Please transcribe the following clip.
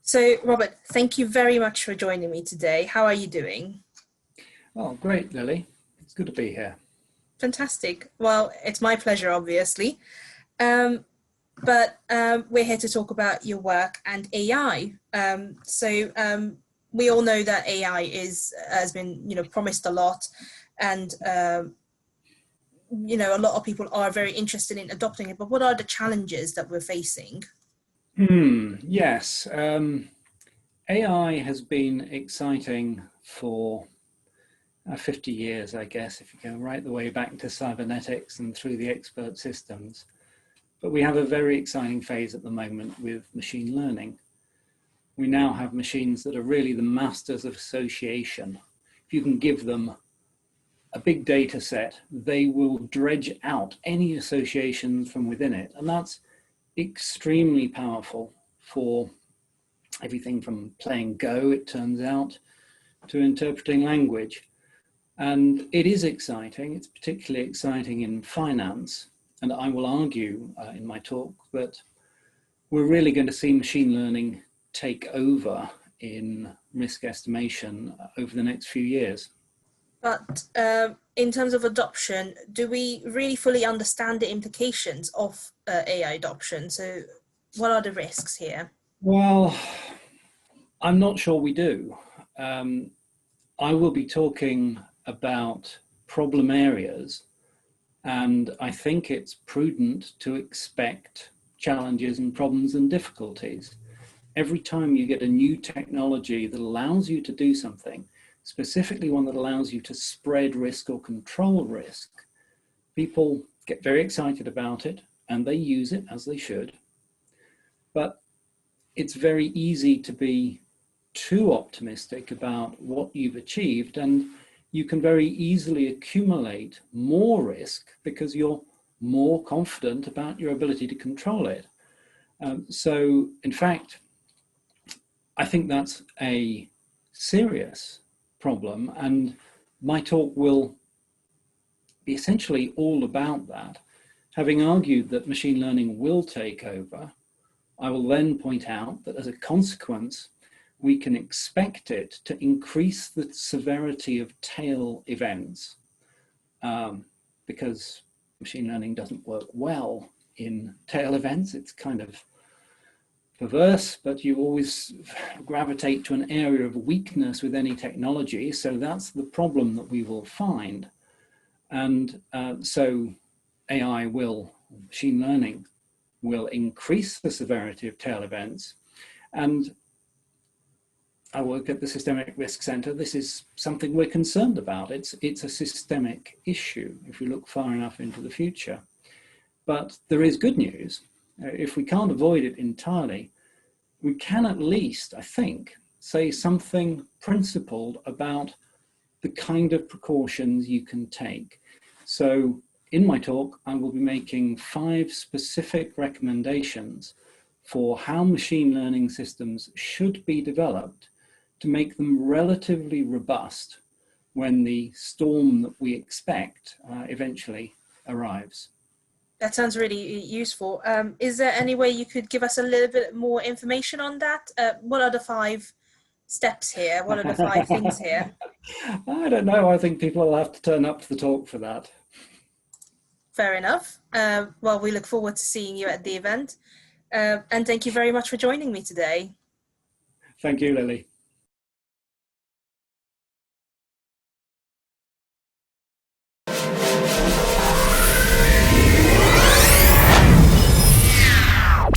So, Robert, thank you very much for joining me today. How are you doing? Oh, great, Lily. It's good to be here. Fantastic. Well, it's my pleasure, obviously. Um, but we're here to talk about your work and AI. We all know that AI has been, promised a lot, and a lot of people are very interested in adopting it. But what are the challenges that we're facing? Yes, AI has been exciting for 50 years, I guess, if you go right the way back to cybernetics and through the expert systems. But we have a very exciting phase at the moment with machine learning. We now have machines that are really the masters of association. If you can give them a big data set, they will dredge out any associations from within it. And that's extremely powerful for everything from playing Go, it turns out, to interpreting language. And it is exciting. It's particularly exciting in finance. And I will argue in my talk that we're really going to see machine learning take over in risk estimation over the next few years. But in terms of adoption, do we really fully understand the implications of AI adoption? So what are the risks here? Well, I'm not sure we do. I will be talking about problem areas, and I think it's prudent to expect challenges and problems and difficulties. Every time you get a new technology that allows you to do something, specifically one that allows you to spread risk or control risk, people get very excited about it and they use it as they should. But it's very easy to be too optimistic about what you've achieved, and you can very easily accumulate more risk because you're more confident about your ability to control it. So in fact, I think that's a serious problem, and my talk will be essentially all about that. Having argued that machine learning will take over, I will then point out that as a consequence, we can expect it to increase the severity of tail events because machine learning doesn't work well in tail events. It's kind of perverse, but you always gravitate to an area of weakness with any technology. So that's the problem that we will find. And so machine learning will increase the severity of tail events. And I work at the Systemic Risk Center. This is something we're concerned about. It's a systemic issue if we look far enough into the future. But there is good news. If we can't avoid it entirely, we can at least, I think, say something principled about the kind of precautions you can take. So in my talk, I will be making 5 specific recommendations for how machine learning systems should be developed to make them relatively robust when the storm that we expect eventually arrives. That sounds really useful. Is there any way you could give us a little bit more information on that? What are the 5 steps here? What are the 5 things here? I don't know. I think people will have to turn up to the talk for that. Fair enough. Well, we look forward to seeing you at the event. And thank you very much for joining me today. Thank you, Lily.